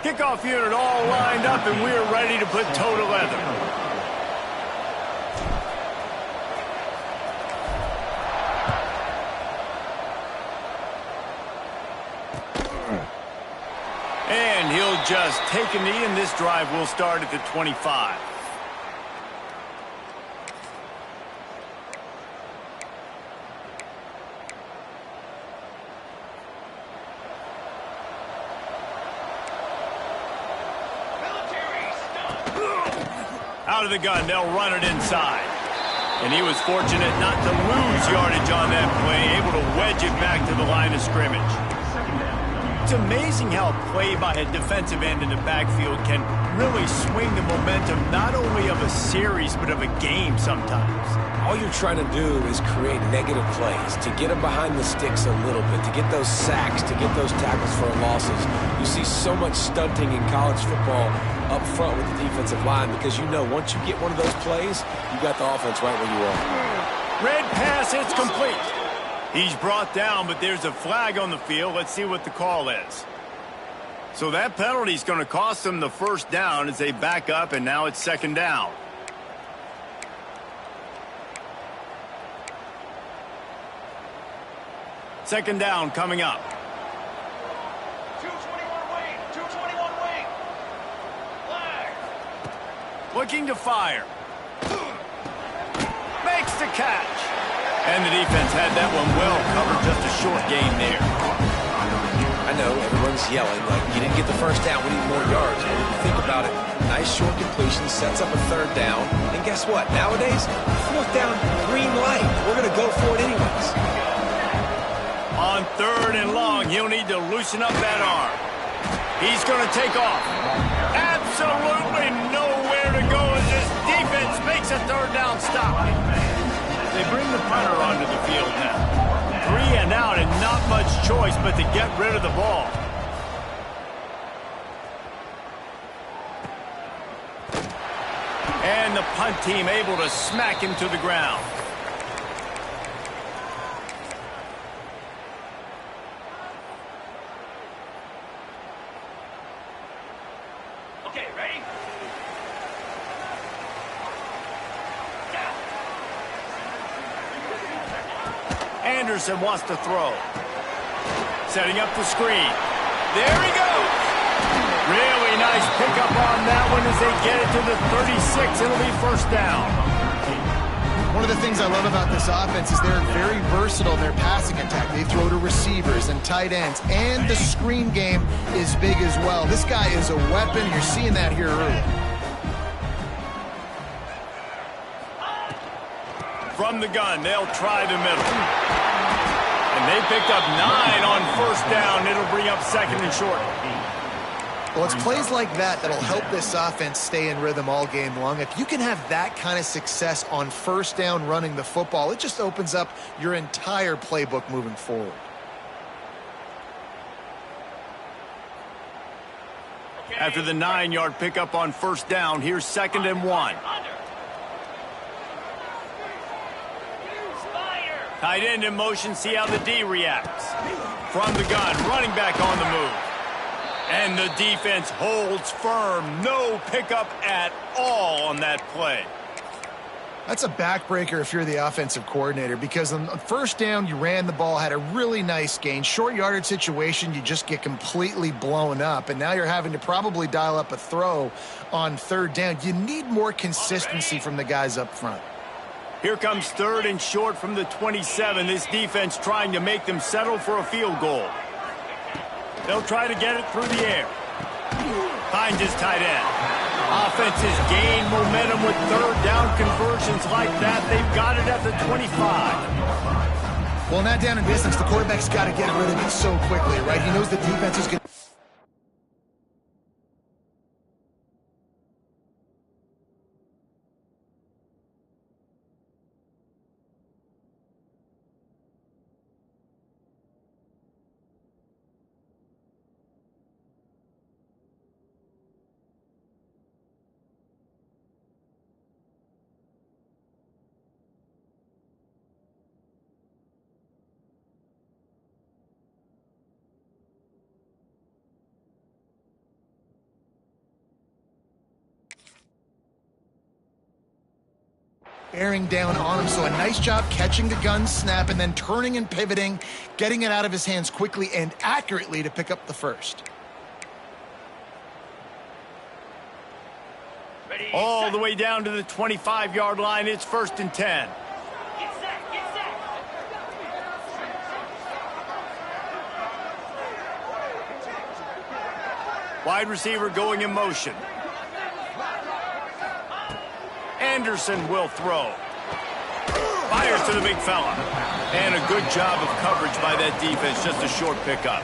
Kickoff unit all lined up, and we're ready to put toe to leather. And he'll just take a knee, and this drive will start at the 25. Out of the gun, they'll run it inside. And he was fortunate not to lose yardage on that play, able to wedge it back to the line of scrimmage. It's amazing how a play by a defensive end in the backfield can really swing the momentum not only of a series, but of a game sometimes. All you're trying to do is create negative plays, to get them behind the sticks a little bit, to get those sacks, to get those tackles for losses. You see so much stunting in college football up front with the defensive line because you know once you get one of those plays, you got the offense right where you are. Red pass, it's complete. He's brought down, but there's a flag on the field. Let's see what the call is. So that penalty is going to cost them the first down as they back up, and now it's second down. Second down coming up. 221 wing, 221 wing. Flag. Looking to fire. Makes the catch. And the defense had that one well covered, just a short gain there. I know everyone's yelling like, you didn't get the first down, we need more yards. But when you think about it, nice short completion sets up a third down. And guess what? Nowadays, fourth down, green light. We're going to go for it anyways. On third and long, he'll need to loosen up that arm. He's going to take off. Absolutely nowhere to go as this defense makes a third down stop. They bring the punter onto the field now. 3 and out and not much choice but to get rid of the ball. And the punt team able to smack him to the ground. Okay, ready? Anderson wants to throw. Setting up the screen. There he goes. Really nice pickup on that one as they get it to the 36. It'll be first down. One of the things I love about this offense is they're very versatile in their passing attack. They throw to receivers and tight ends, and the screen game is big as well. This guy is a weapon. You're seeing that here early. From the gun, they'll try the middle. And they picked up 9 on first down. It'll bring up second and short. Well, it's plays like that that'll help this offense stay in rhythm all game long. If you can have that kind of success on first down running the football, it just opens up your entire playbook moving forward. After the 9-yard pickup on first down, here's second and 1. Tight end in motion, see how the D reacts. From the gun, running back on the move. And the defense holds firm. No pickup at all on that play. That's a backbreaker if you're the offensive coordinator, because on first down, you ran the ball, had a really nice gain. Short yardage situation, you just get completely blown up, and now you're having to probably dial up a throw on third down. You need more consistency from the guys up front. Here comes 3rd and short from the 27. This defense trying to make them settle for a field goal. They'll try to get it through the air. Finds his tight end. Offense has gained momentum with 3rd down conversions like that. They've got it at the 25. Well, not down in distance. The quarterback's got to get rid of it so quickly, right? He knows the defense is going to... bearing down on him, so a nice job catching the gun snap and then turning and pivoting, getting it out of his hands quickly and accurately to pick up the first. All the way down to the 25-yard line. It's 1st and 10. Get set, get set. Wide receiver going in motion. Anderson will throw. Fires to the big fella. And a good job of coverage by that defense. Just a short pickup.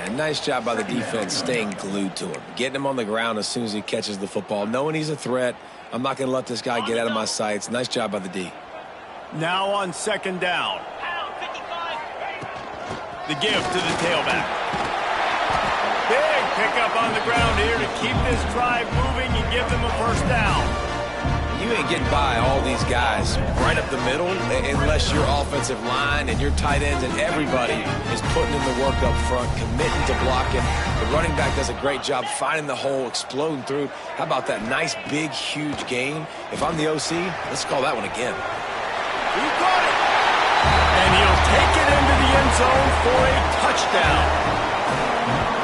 And nice job by the defense staying glued to him. Getting him on the ground as soon as he catches the football. Knowing he's a threat. I'm not going to let this guy get out of my sights. Nice job by the D. Now on 2nd down. The give to the tailback. Big pickup on the ground here to keep this drive moving and give them a 1st down. You ain't getting by all these guys right up the middle unless your offensive line and your tight ends and everybody is putting in the work up front, committing to blocking. The running back does a great job finding the hole, exploding through. How about that nice, big, huge gain? If I'm the OC, let's call that one again. He got it! And he'll take it into the end zone for a touchdown.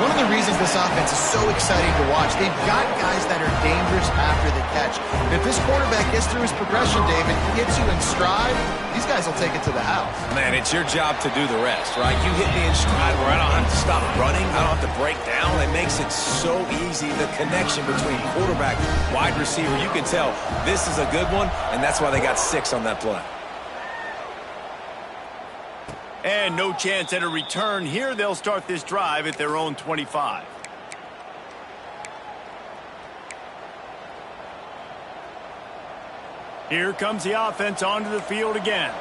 One of the reasons this offense is so exciting to watch, they've got guys that are dangerous after the catch. And if this quarterback gets through his progression, David, gets you in stride, these guys will take it to the house. Man, it's your job to do the rest, right? You hit me in stride where I don't have to stop running. I don't have to break down. It makes it so easy, the connection between quarterback, wide receiver. You can tell this is a good one, and that's why they got 6 on that play. And no chance at a return here. They'll start this drive at their own 25. Here comes the offense onto the field again.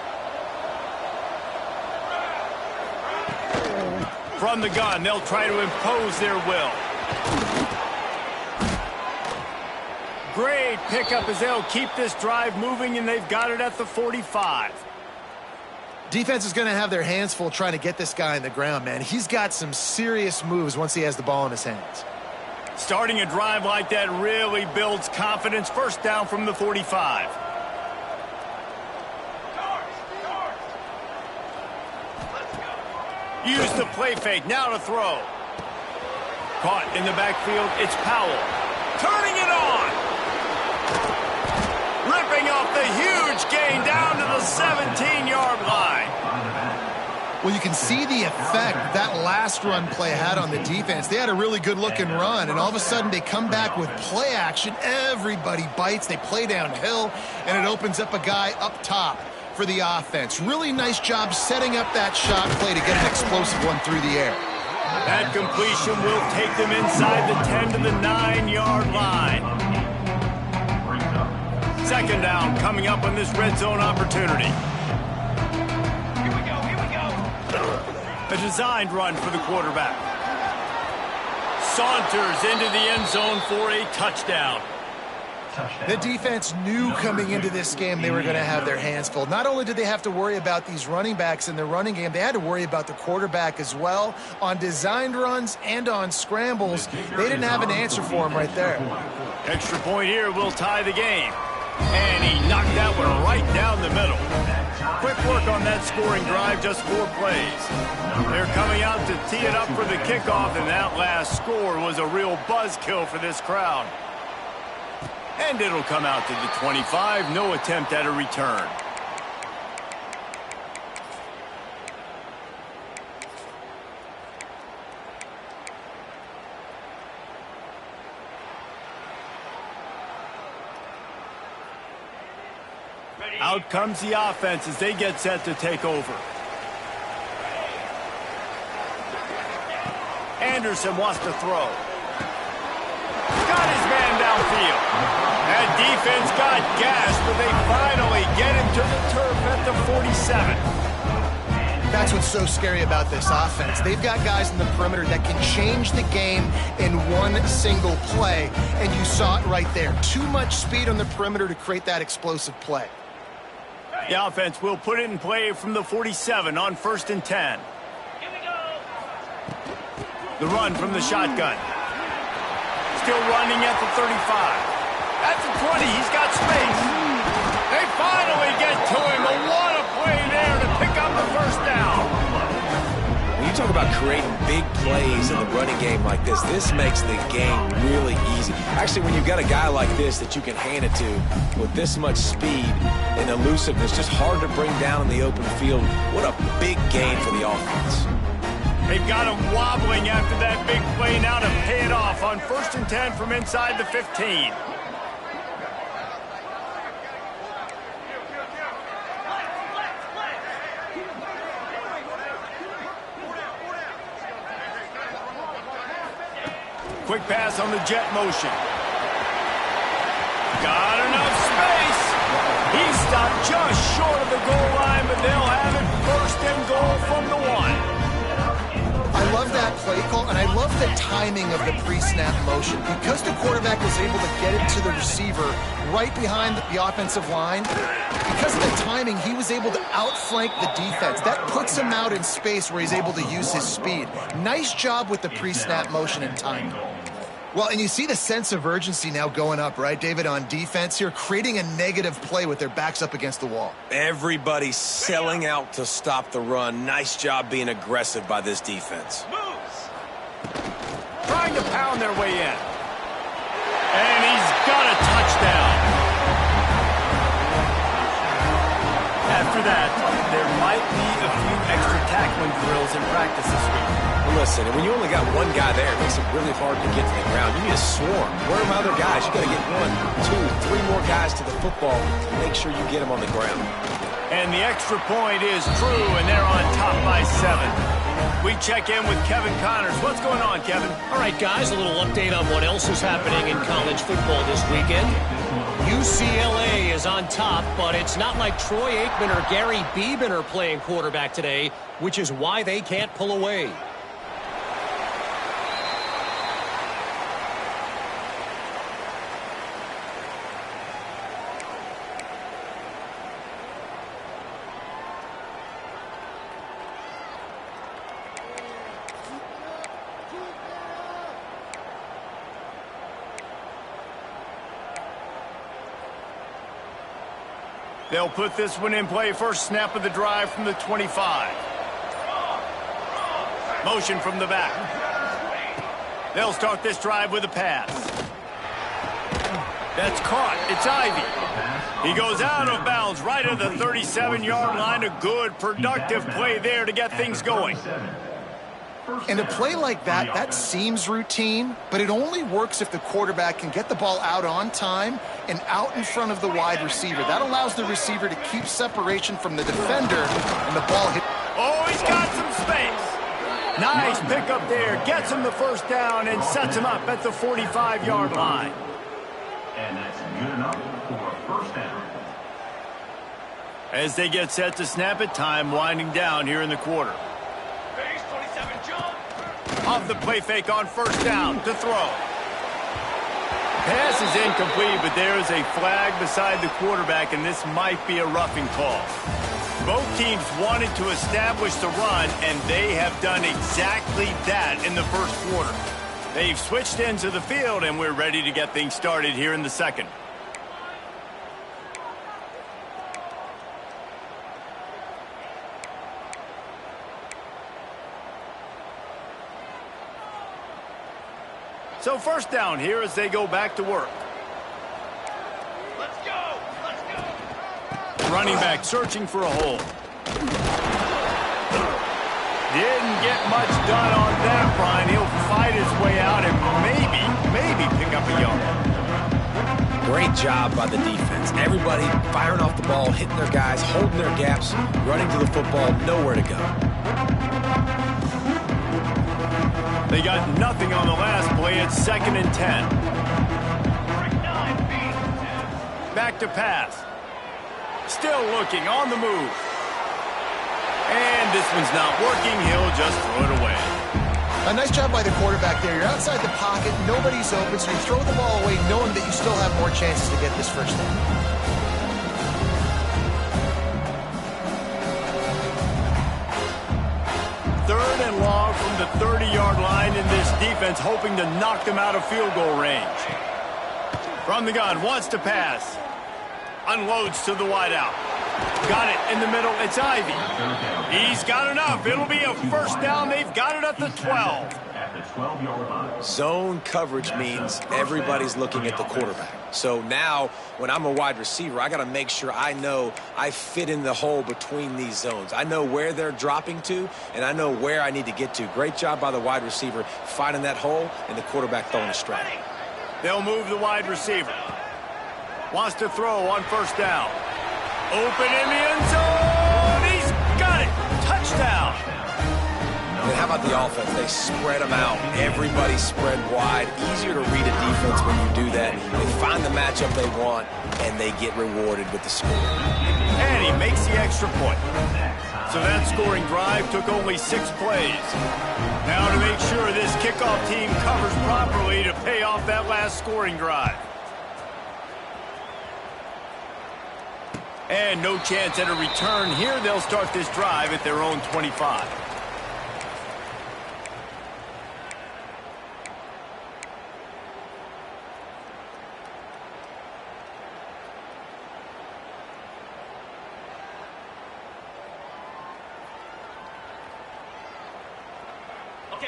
From the gun, they'll try to impose their will. Great pickup as they'll keep this drive moving, and they've got it at the 45. Defense is going to have their hands full trying to get this guy on the ground, man. He's got some serious moves once he has the ball in his hands. Starting a drive like that really builds confidence. 1st down from the 45. Use the play fake. Now to throw. Caught in the backfield. It's Powell. Turning it on. Ripping off the huge gain down to the 17-yard line. Well, you can see the effect that last run play had on the defense. They had a really good-looking run, and all of a sudden they come back with play action. Everybody bites. They play downhill, and it opens up a guy up top for the offense. Really nice job setting up that shot play to get an explosive one through the air. That completion will take them inside the 10 to the 9-yard line. 2nd down coming up on this red zone opportunity. Here we go, here we go. A designed run for the quarterback. Saunters into the end zone for a touchdown. The defense knew coming into this game they were going to have their hands full. Not only did they have to worry about these running backs in the running game, they had to worry about the quarterback as well. On designed runs and on scrambles, they didn't have an answer for him right there. Extra point here will tie the game. And he knocked that one right down the middle. Quick work on that scoring drive, just 4 plays. They're coming out to tee it up for the kickoff, and that last score was a real buzzkill for this crowd. And it'll come out to the 25. No attempt at a return. Out comes the offense as they get set to take over. Anderson wants to throw. Got his man downfield. That defense got gas, but they finally get him to the turf at the 47. That's what's so scary about this offense. They've got guys in the perimeter that can change the game in one single play, and you saw it right there. Too much speed on the perimeter to create that explosive play. The offense will put it in play from the 47 on 1st and 10. The run from the shotgun. Still running at the 35. At the 20, he's got space. They finally get to him. What a play there to pick up the first down. When you talk about creating big plays in the running game like this makes the game really easy. Actually, when you've got a guy like this that you can hand it to with this much speed and elusiveness, just hard to bring down in the open field. What a big gain for the offense. They've got him wobbling after that big play now to pay it off on 1st and 10 from inside the 15. Quick pass on the jet motion. Got enough space. He stopped just short of the goal line, but they'll have it 1st and goal from the 1. I love that play call, and I love the timing of the pre-snap motion. Because the quarterback was able to get it to the receiver right behind the offensive line, because of the timing, he was able to outflank the defense. That puts him out in space where he's able to use his speed. Nice job with the pre-snap motion and timing. Well, and you see the sense of urgency now going up, right, David, on defense here, creating a negative play with their backs up against the wall. Everybody's selling out to stop the run. Nice job being aggressive by this defense. Trying to pound their way in. And he's got a touchdown. After that, there might be a few extra tackling drills in practice this week. Listen, when you only got one guy there, it makes it really hard to get to the ground. You need a swarm. Where are my other guys? You got to get 1, 2, 3 more guys to the football to make sure you get them on the ground. And the extra point is true, and they're on top by 7. We check in with Kevin Connors. What's going on, Kevin? All right, guys, a little update on what else is happening in college football this weekend. UCLA is on top, but it's not like Troy Aikman or Gary Beeman are playing quarterback today, which is why they can't pull away. They'll put this one in play. First snap of the drive from the 25. Motion from the back. They'll start this drive with a pass. That's caught. It's Ivy. He goes out of bounds right at the 37-yard line. A good, productive play there to get things going. And a play like that, that seems routine, but it only works if the quarterback can get the ball out on time and out in front of the wide receiver. That allows the receiver to keep separation from the defender, and the ball hit. Oh, he's got some space. Nice pickup there. Gets him the first down and sets him up at the 45-yard line. And that's good enough for a first down. As they get set to snap it, time winding down here in the quarter. Off the play fake on first down to throw. Pass is incomplete, but there is a flag beside the quarterback, and this might be a roughing call. Both teams wanted to establish the run, and they have done exactly that in the first quarter. They've switched into the field, and we're ready to get things started here in the second. So first down here as they go back to work. running back searching for a hole. Didn't get much done on that, Brian. He'll fight his way out and maybe pick up a yard. Great job by the defense. Everybody firing off the ball, hitting their guys, holding their gaps, running to the football, nowhere to go. They got nothing on the last play. It's 2nd and 10. Back to pass. Still looking on the move. And this one's not working. He'll just throw it away. A nice job by the quarterback there. You're outside the pocket. Nobody's open, so you throw the ball away knowing that you still have more chances to get this first down. Third and long from the 30-yard line, in this defense hoping to knock them out of field goal range. From the gun, wants to pass. Unloads to the wideout. Got it in the middle. It's Ivy. He's got enough. It'll be a first down. They've got it at the 12. Zone coverage means everybody's looking at the quarterback. So now, when I'm a wide receiver, I got to make sure I know I fit in the hole between these zones. I know where they're dropping to, and I know where I need to get to. Great job by the wide receiver finding that hole, and the quarterback throwing a strike. They'll move the wide receiver. Wants to throw on first down. Open in the end zone. He's got it. Touchdown. And how about the offense? They spread them out. Everybody spread wide. Easier to read a defense when you do that. They find the matchup they want, and they get rewarded with the score. And he makes the extra point. So that scoring drive took only 6 plays. Now to make sure this kickoff team covers properly to pay off that last scoring drive. And no chance at a return here. They'll start this drive at their own 25.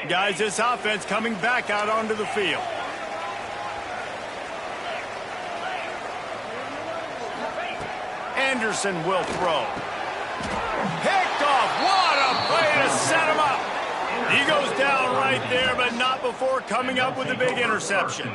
Guys, this offense coming back out onto the field. Anderson will throw. Picked off. What a play to set him up. He goes down right there, but not before coming up with a big interception.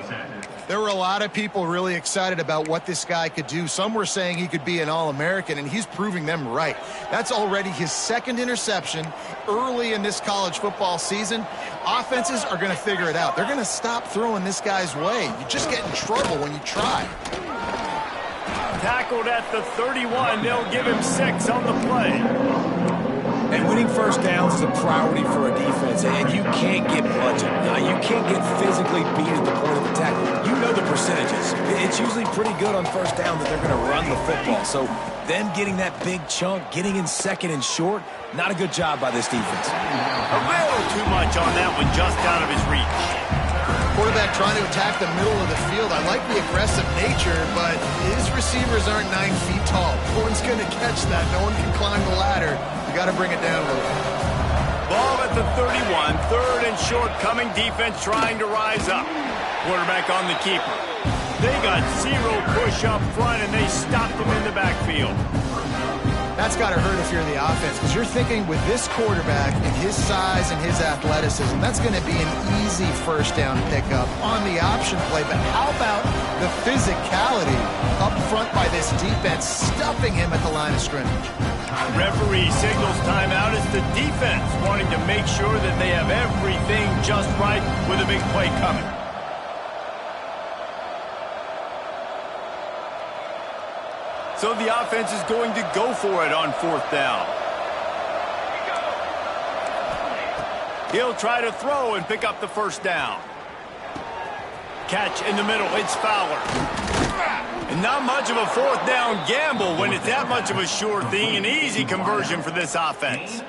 There were a lot of people really excited about what this guy could do. Some were saying he could be an All-American, and he's proving them right. That's already his 2nd interception early in this college football season. Offenses are going to figure it out. They're going to stop throwing this guy's way. You just get in trouble when you try. Tackled at the 31. They'll give him 6 on the play. And winning first downs is a priority for a defense, and you can't get bludgeoned. You can't get physically beat at the point of attack. You know the percentages. It's usually pretty good on first down that they're going to run the football. So them getting that big chunk, getting in 2nd and short, not a good job by this defense. A little too much on that one, just out of his reach. Quarterback trying to attack the middle of the field. I like the aggressive nature, but his receivers aren't 9 feet tall. No one's going to catch that. No one can climb the ladder. You got to bring it down a little bit. Ball at the 31. 3rd and short coming. Defense trying to rise up. Quarterback on the keeper. They got 0 push up front, and they stopped him in the backfield. That's got to hurt if you're the offense, because you're thinking with this quarterback and his size and his athleticism, that's going to be an easy first down pickup on the option play. But how about the physicality up front by this defense, stuffing him at the line of scrimmage? Referee signals timeout. It's the defense wanting to make sure that they have everything just right with a big play coming. So the offense is going to go for it on 4th down. He'll try to throw and pick up the first down. Catch in the middle. It's Fowler. And not much of a 4th down gamble when it's that much of a sure thing. An easy conversion for this offense.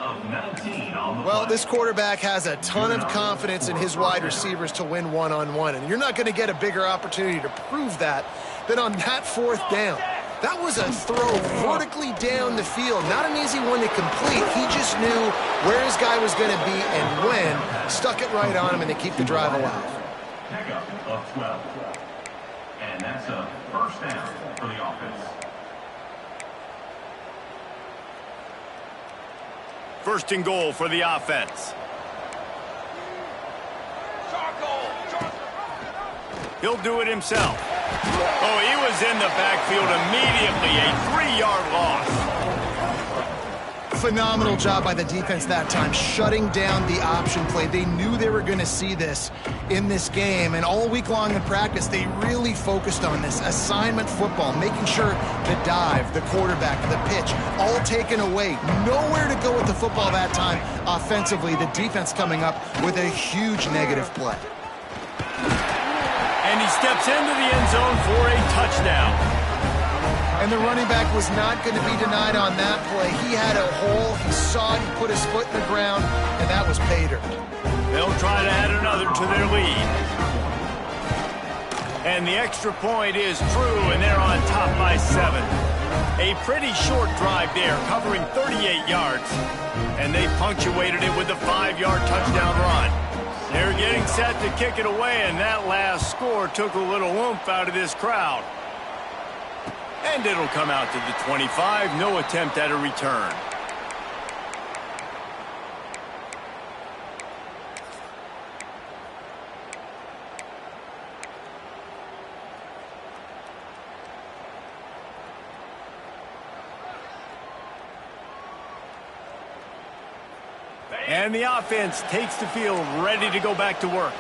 Well, this quarterback has a ton of confidence in his wide receivers to win one-on-one. And you're not going to get a bigger opportunity to prove that than on that 4th down. That was a throw vertically down the field. Not an easy one to complete. He just knew where his guy was going to be and when. Stuck it right on him, and they keep the drive alive. Pickup of 12. And that's a first down for the offense. First and goal for the offense. He'll do it himself. Oh, he was in the backfield immediately. A 3-yard loss. Phenomenal job by the defense that time, shutting down the option play. They knew they were going to see this in this game, and all week long in practice, they really focused on this assignment football, making sure the dive, the quarterback, the pitch, all taken away. Nowhere to go with the football that time offensively. The defense coming up with a huge negative play. And he steps into the end zone for a touchdown. And the running back was not going to be denied on that play. He had a hole, he saw it, he put his foot in the ground, and that was pay dirt. They'll try to add another to their lead. And the extra point is true, and they're on top by 7. A pretty short drive there, covering 38 yards. And they punctuated it with a 5-yard touchdown run. They're getting set to kick it away, and that last score took a little oomph out of this crowd. And it'll come out to the 25. No attempt at a return. And the offense takes the field, ready to go back to work.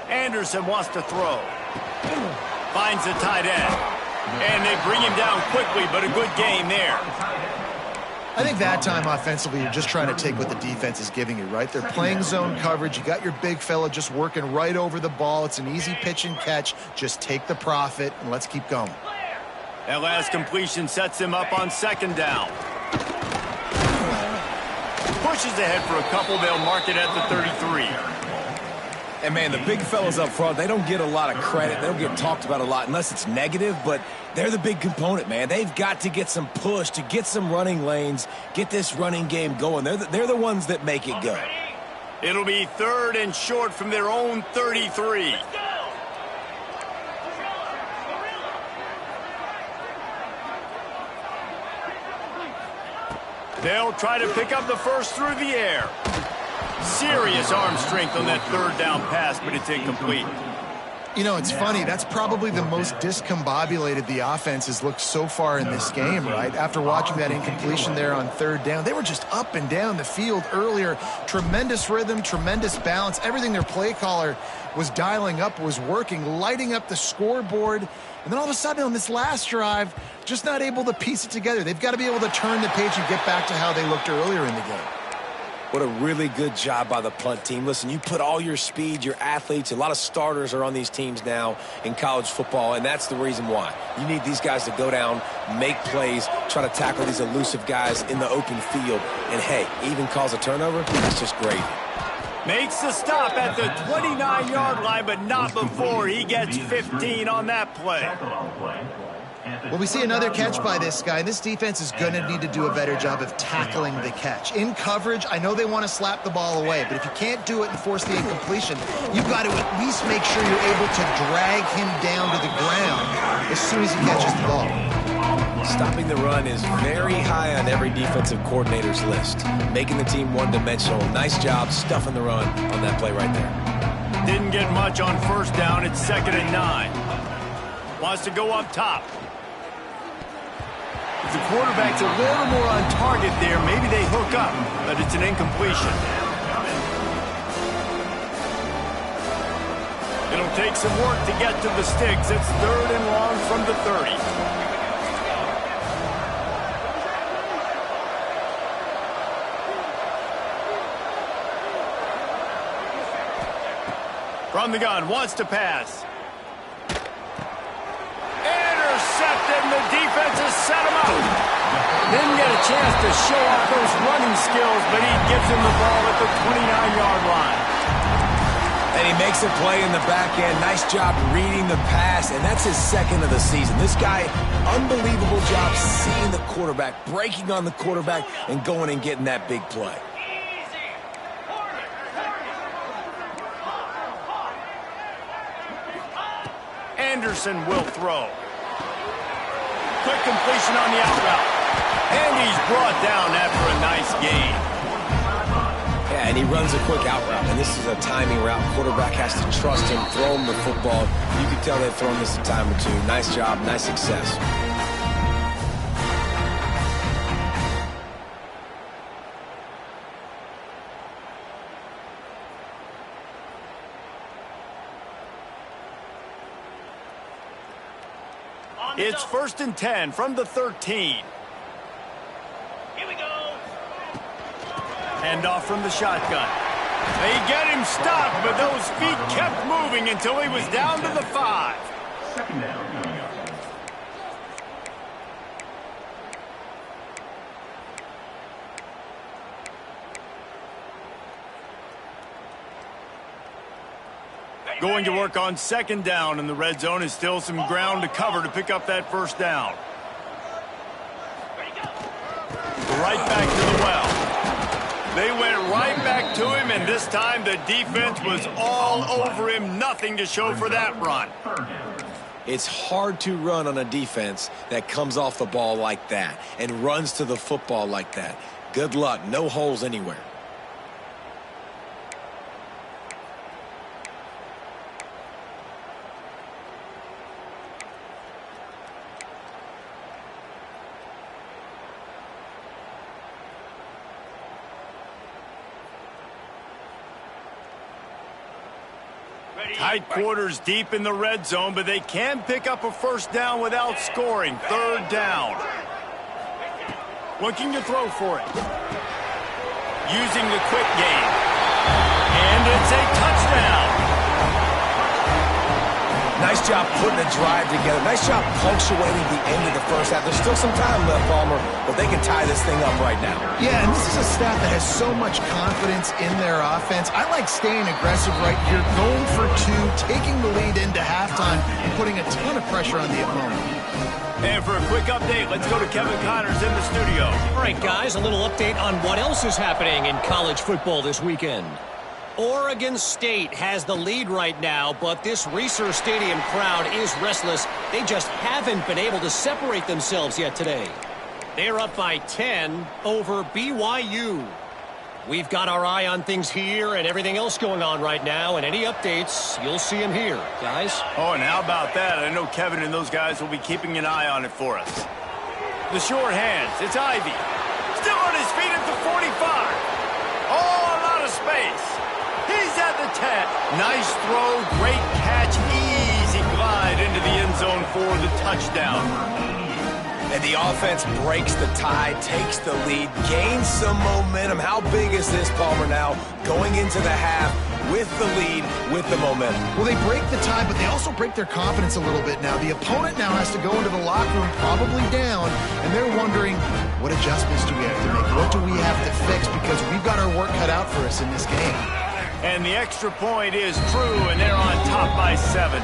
Anderson wants to throw. Finds the tight end. And they bring him down quickly, but a good game there. I think that time offensively, you're just trying to take what the defense is giving you, right? They're playing zone coverage. You got your big fella just working right over the ball. It's an easy pitch and catch. Just take the profit, and let's keep going. That last completion sets him up on second down. Pushes ahead for a couple. They'll mark it at the 33. And, man, the big fellas up front, they don't get a lot of credit. They don't get talked about a lot unless it's negative, but they're the big component, man. They've got to get some push, to get some running lanes, get this running game going. They're the ones that make it go. It'll be 3rd and short from their own 33. They'll try to pick up the first through the air. Serious arm strength on that 3rd down pass, but it's incomplete. You know, it's funny. That's probably the most discombobulated the offense has looked so far in this game, right? After watching that incompletion there on 3rd down, they were just up and down the field earlier. Tremendous rhythm, tremendous balance. Everything their play caller was dialing up was working, lighting up the scoreboard. And then all of a sudden on this last drive, just not able to piece it together. They've got to be able to turn the page and get back to how they looked earlier in the game. What a really good job by the punt team. Listen, you put all your speed, your athletes, a lot of starters are on these teams now in college football, and that's the reason why. You need these guys to go down, make plays, try to tackle these elusive guys in the open field, and, hey, even cause a turnover, that's just great. Makes the stop at the 29-yard line, but not before he gets 15 on that play. Well, we see another catch by this guy. This defense is going to need to do a better job of tackling the catch. In coverage, I know they want to slap the ball away, but if you can't do it and force the incompletion, you've got to at least make sure you're able to drag him down to the ground as soon as he catches the ball. Stopping the run is very high on every defensive coordinator's list. Making the team one-dimensional. Nice job stuffing the run on that play right there. Didn't get much on 1st down. It's 2nd and 9. Wants to go up top. If the quarterback's a little more on target there, maybe they hook up, but it's an incompletion. It'll take some work to get to the sticks. It's 3rd and long from the 30. From the gun, wants to pass. Intercepted, and the defense has set him up. Didn't get a chance to show off those running skills, but he gives him the ball at the 29-yard line. And he makes a play in the back end. Nice job reading the pass, and that's his 2nd of the season. This guy, unbelievable job seeing the quarterback, breaking on the quarterback, and going and getting that big play. Anderson will throw. Quick completion on the out route. And he's brought down after a nice gain. Yeah, and he runs a quick out route, and this is a timing route. Quarterback has to trust him, throw him the football. You can tell they've thrown this a time or two. Nice job, nice success. It's 1st and 10 from the 13. Here we go. Hand off from the shotgun. They get him stopped, but those feet kept moving until he was down to the 5. Second down. Going to work on 2nd down in the red zone is still some ground to cover to pick up that 1st down. Right back to the well. They went right back to him, and this time the defense was all over him. Nothing to show for that run. It's hard to run on a defense that comes off the ball like that and runs to the football like that. Good luck. No holes anywhere. Tight quarters deep in the red zone, but they can pick up a 1st down without scoring. 3rd down. Looking to throw for it. Using the quick game. And it's a touchdown. Nice job putting a drive together. Nice job punctuating the end of the 1st half. There's still some time left, Palmer, but they can tie this thing up right now. Yeah, and this is a staff that has so much confidence in their offense. I like staying aggressive right here, going for 2, taking the lead into halftime, and putting a ton of pressure on the opponent. And for a quick update, let's go to Kevin Connors in the studio. All right, guys, a little update on what else is happening in college football this weekend. Oregon State has the lead right now, but this Reser Stadium crowd is restless. They just haven't been able to separate themselves yet today. They're up by 10 over BYU. We've got our eye on things here and everything else going on right now, and any updates, you'll see them here, guys. Oh, and how about that? I know Kevin and those guys will be keeping an eye on it for us. The short hands, it's Ivy. Still on his feet at the 45. Oh, a lot of space. He's at the 10. Nice throw, great catch, easy glide into the end zone for the touchdown. And the offense breaks the tie, takes the lead, gains some momentum. How big is this, Palmer, now going into the half with the lead, with the momentum? Well, they break the tie, but they also break their confidence a little bit now. The opponent now has to go into the locker room probably down, and they're wondering, what adjustments do we have to make? What do we have to fix? Because we've got our work cut out for us in this game. And the extra point is true, and they're on top by 7.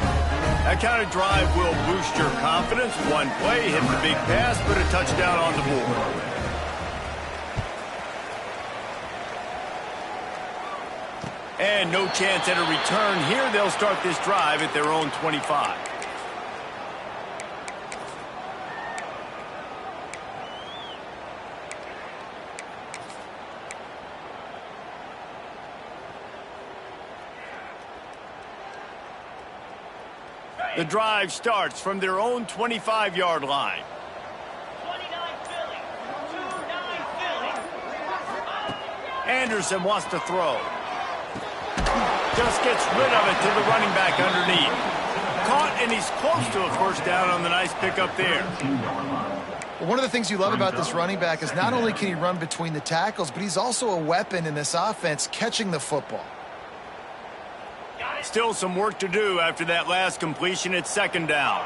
That kind of drive will boost your confidence. One play, hit the big pass, put a touchdown on the board. And no chance at a return here. They'll start this drive at their own 25. The drive starts from their own 25-yard line. 29 Philly. 29 Philly. Anderson wants to throw. Just gets rid of it to the running back underneath. Caught, and he's close to a 1st down on the nice pickup there. Well, one of the things you love about this running back is not only can he run between the tackles, but he's also a weapon in this offense catching the football. Still some work to do after that last completion at 2nd down.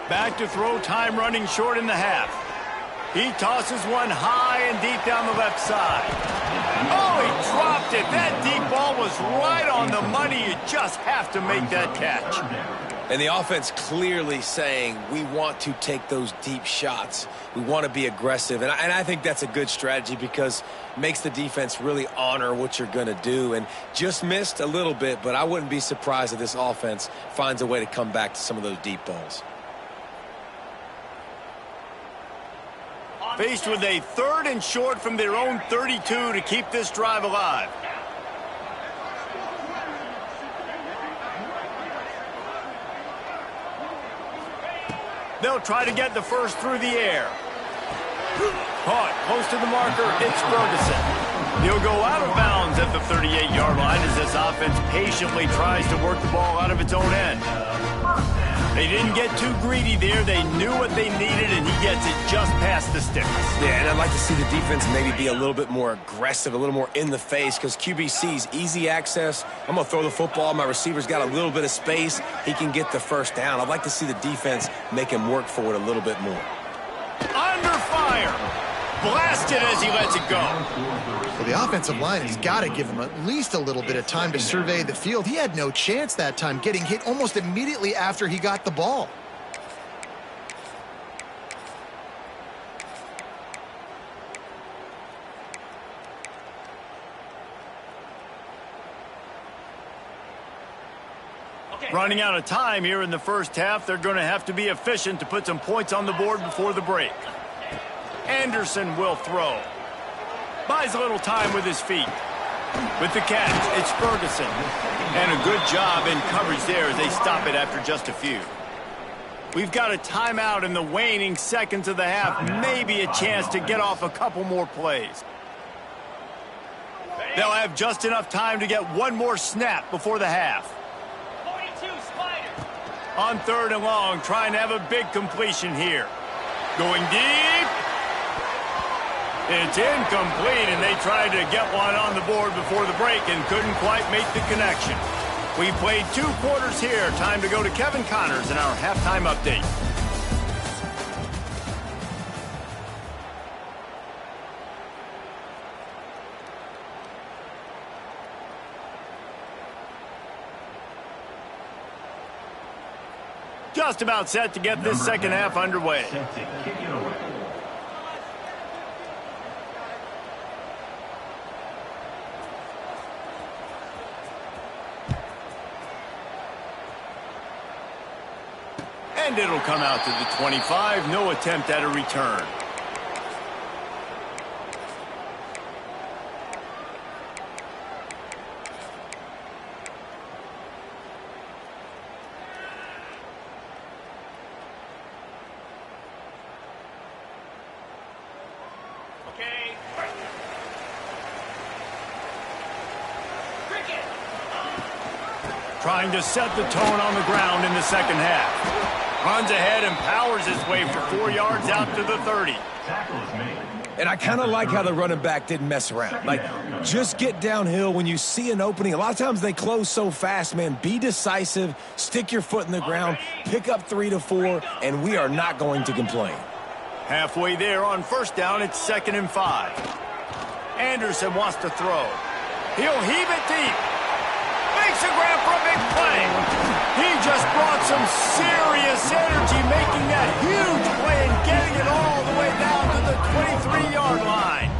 Back to throw, time running short in the half. He tosses one high and deep down the left side. Oh, he dropped it. That deep ball was right on the money. You just have to make that catch. And the offense clearly saying, we want to take those deep shots. We want to be aggressive. And I think that's a good strategy because it makes the defense really honor what you're going to do. And just missed a little bit, but I wouldn't be surprised if this offense finds a way to come back to some of those deep balls. Faced with a 3rd and short from their own 32 to keep this drive alive. They'll try to get the first through the air. Caught close to the marker, it's Ferguson. He'll go out of bounds at the 38-yard line as this offense patiently tries to work the ball out of its own end. They didn't get too greedy there. They knew what they needed, and he gets it just past the sticks. Yeah, and I'd like to see the defense maybe be a little bit more aggressive, a little more in the face, because QB sees easy access. I'm going to throw the football. My receiver's got a little bit of space. He can get the first down. I'd like to see the defense make him work for it a little bit more. Under fire. Blasted as he lets it go. Well, the offensive line has got to give him at least a little bit of time to survey the field. He had no chance that time, getting hit almost immediately after he got the ball. Running out of time here in the first half. They're going to have to be efficient to put some points on the board before the break. Anderson will throw. Buys a little time with his feet. With the catch, it's Ferguson. And a good job in coverage there as they stop it after just a few. We've got a timeout in the waning seconds of the half. Maybe a chance to get off a couple more plays. They'll have just enough time to get one more snap before the half. 42, Spider. On 3rd and long, trying to have a big completion here. Going deep. It's incomplete, and they tried to get one on the board before the break and couldn't quite make the connection. We played 2 quarters here. Time to go to Kevin Connors in our halftime update. Just about set to get this second half underway. Set to kick it away. And it'll come out to the 25. No attempt at a return. Okay. Cricket. Trying to set the tone on the ground in the second half. Runs ahead and powers his way for 4 yards out to the 30. Tackle is made. And I kind of like how the running back didn't mess around. Like, just get downhill when you see an opening. A lot of times they close so fast, man. Be decisive, stick your foot in the ground, pick up 3 to 4, and we are not going to complain. Halfway there on first down, it's 2nd and 5. Anderson wants to throw. He'll heave it deep. Makes a grab for a big play. He just brought some serious energy, making that huge play and getting it all the way down to the 23-yard line.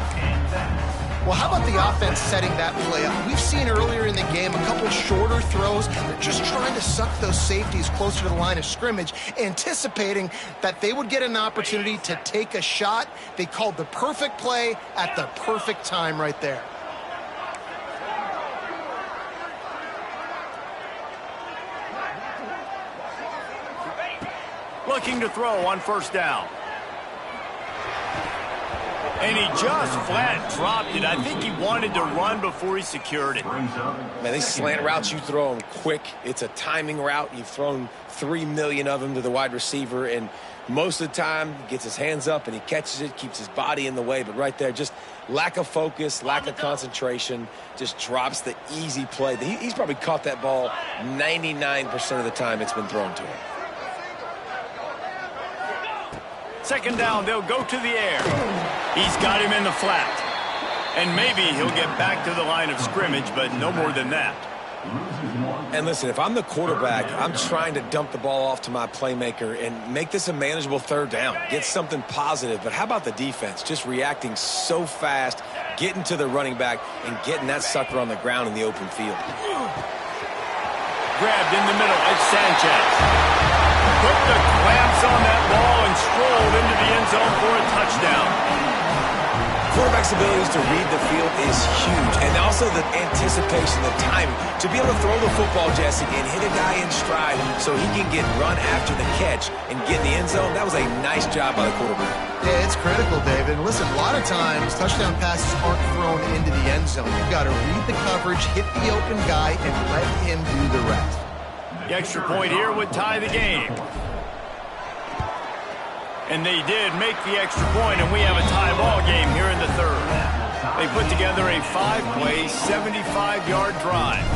Well, how about the offense setting that play up? We've seen earlier in the game a couple shorter throws. They're just trying to suck those safeties closer to the line of scrimmage, anticipating that they would get an opportunity to take a shot. They called the perfect play at the perfect time right there. Looking to throw on first down. And he just flat dropped it. I think he wanted to run before he secured it. Man, these slant routes, you throw them quick. It's a timing route. You've thrown 3 million of them to the wide receiver, and most of the time he gets his hands up and he catches it, keeps his body in the way. But right there, just lack of focus, lack of concentration, just drops the easy play. He's probably caught that ball 99% of the time it's been thrown to him. 2nd down, they'll go to the air. He's got him in the flat. And maybe he'll get back to the line of scrimmage, but no more than that. And listen, if I'm the quarterback, I'm trying to dump the ball off to my playmaker and make this a manageable 3rd down. Get something positive. But how about the defense? Just reacting so fast, getting to the running back, and getting that sucker on the ground in the open field. Grabbed in the middle, it's Sanchez. put the clamps on that ball and strolled into the end zone for a touchdown. Quarterback's abilities to read the field is huge, and also the anticipation, the timing. To be able to throw the football, Jesse, and hit a guy in stride so he can get run after the catch and get in the end zone, that was a nice job by the quarterback. Yeah, it's critical, David. Listen, a lot of times, touchdown passes aren't thrown into the end zone. You've got to read the coverage, hit the open guy, and let him do the rest. The extra point here would tie the game. And they did make the extra point, and we have a tie ball game here in the third. They put together a 5-play, 75-yard drive.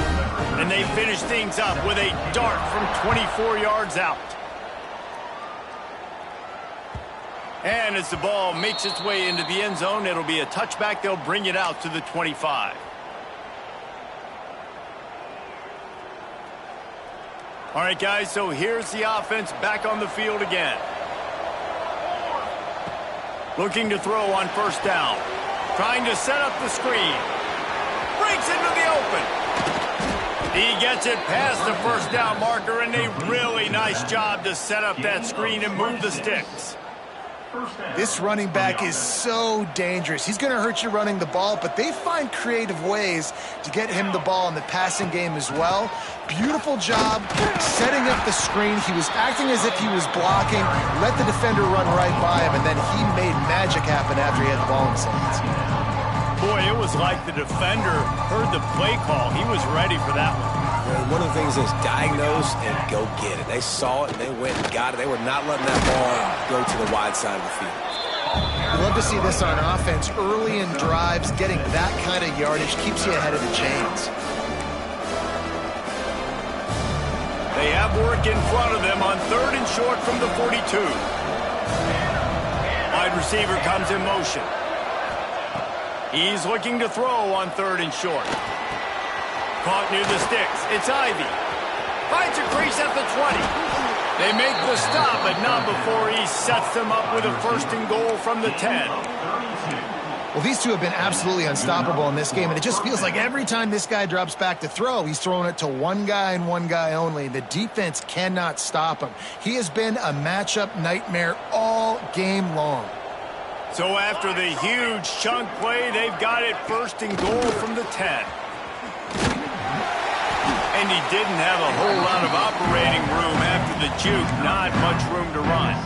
And they finish things up with a dart from 24 yards out. And as the ball makes its way into the end zone, it'll be a touchback. They'll bring it out to the 25. All right, guys, so here's the offense back on the field again. Looking to throw on first down. Trying to set up the screen. Breaks into the open. He gets it past the first down marker, and a really nice job to set up that screen and move the sticks. This running back is so dangerous. He's going to hurt you running the ball, but they find creative ways to get him the ball in the passing game as well. Beautiful job setting up the screen. He was acting as if he was blocking, let the defender run right by him, and then he made magic happen after he had the ball in his hands. Boy, it was like the defender heard the play call. He was ready for that one. One of the things is diagnose and go get it. They saw it and they went and got it. They were not letting that ball go to the wide side of the field. You love to see this on offense. Early in drives, getting that kind of yardage keeps you ahead of the chains. They have work in front of them on third and short from the 42. Wide receiver comes in motion. He's looking to throw on third and short. Caught near the sticks. It's Ivy. Finds a crease at the 20. They make the stop, but not before he sets them up with a first and goal from the 10. Well, these two have been absolutely unstoppable in this game, and it just feels like every time this guy drops back to throw, he's throwing it to one guy and one guy only. The defense cannot stop him. He has been a matchup nightmare all game long. So after the huge chunk play, they've got it first and goal from the 10. And he didn't have a whole lot of operating room after the juke. Not much room to run.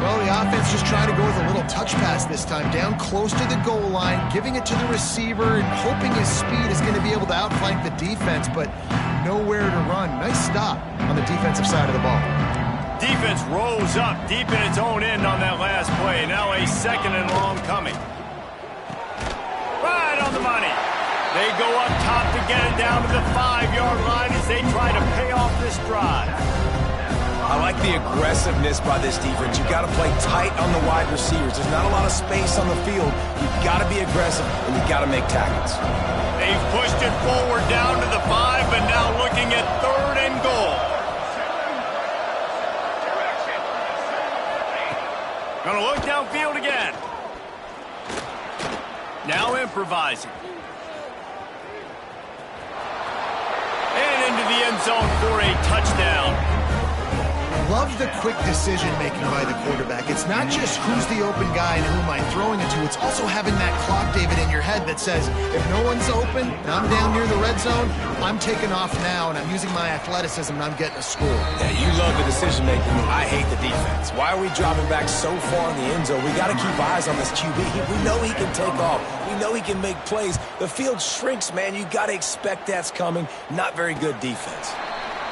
Well, the offense just trying to go with a little touch pass this time. Down close to the goal line, giving it to the receiver and hoping his speed is going to be able to outflank the defense, but nowhere to run. Nice stop on the defensive side of the ball. Defense rose up deep in its own end on that last play. Now a second and long coming. Right on the money. They go up top to get it down to the 5-yard line as they try to pay off this drive. I like the aggressiveness by this defense. You've got to play tight on the wide receivers. There's not a lot of space on the field. You've got to be aggressive, and you've got to make tackles. They've pushed it forward down to the 5, but now looking at third and goal. Gonna look downfield again. Now improvising. And into the end zone for a touchdown. Love the quick decision-making by the quarterback. It's not just who's the open guy and who am I throwing it to. It's also having that clock, David, in your head that says, if no one's open and I'm down near the red zone, I'm taking off now and I'm using my athleticism and I'm getting a score. Yeah, you love the decision-making. I hate the defense. Why are we dropping back so far in the end zone? We got to keep eyes on this QB. We know he can take off. We know he can make plays. The field shrinks, man. You got to expect that's coming. Not very good defense.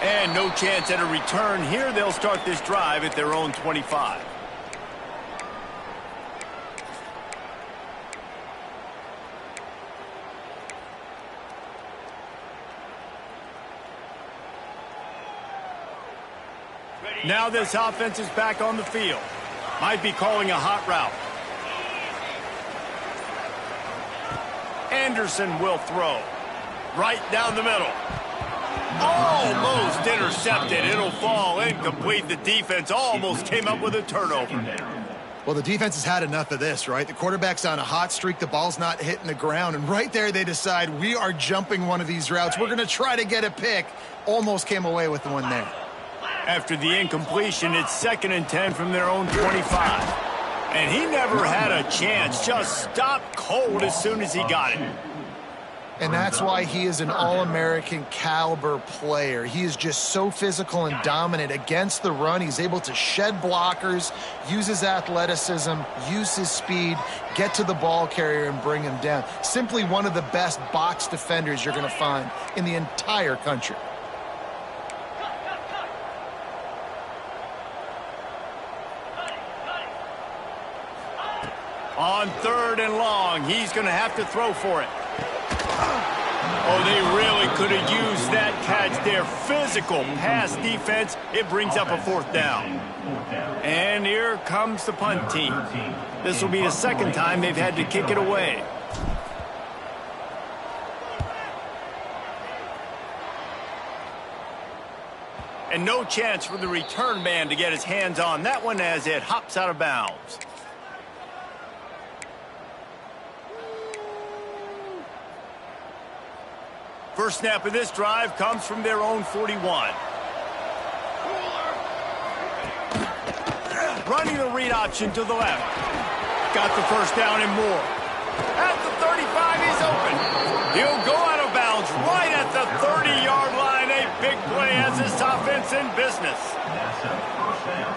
And no chance at a return here. They'll start this drive at their own 25. Now this offense is back on the field. Might be calling a hot route. Anderson will throw. Right down the middle. Almost intercepted. It'll fall incomplete. The defense almost came up with a turnover. Well, the defense has had enough of this, right? The quarterback's on a hot streak. The ball's not hitting the ground. And right there, they decide we are jumping one of these routes. We're going to try to get a pick. Almost came away with the one there. After the incompletion, it's 2nd and 10 from their own 25. And he never had a chance, just stopped cold as soon as he got it. And that's why he is an All-American caliber player. He is just so physical and dominant against the run. He's able to shed blockers, use his athleticism, use his speed, get to the ball carrier and bring him down. Simply one of the best box defenders you're going to find in the entire country. On 3rd and long, he's going to have to throw for it. Oh, they really could have used that catch there. Physical pass defense. It brings up a 4th down. And here comes the punt team. This will be the 2nd time they've had to kick it away. And no chance for the return man to get his hands on that one as it hops out of bounds. First snap of this drive comes from their own 41. Running the read option to the left. Got the first down and more. At the 35, he's open. He'll go out of bounds right at the 30-yard line. A big play has this offense in business.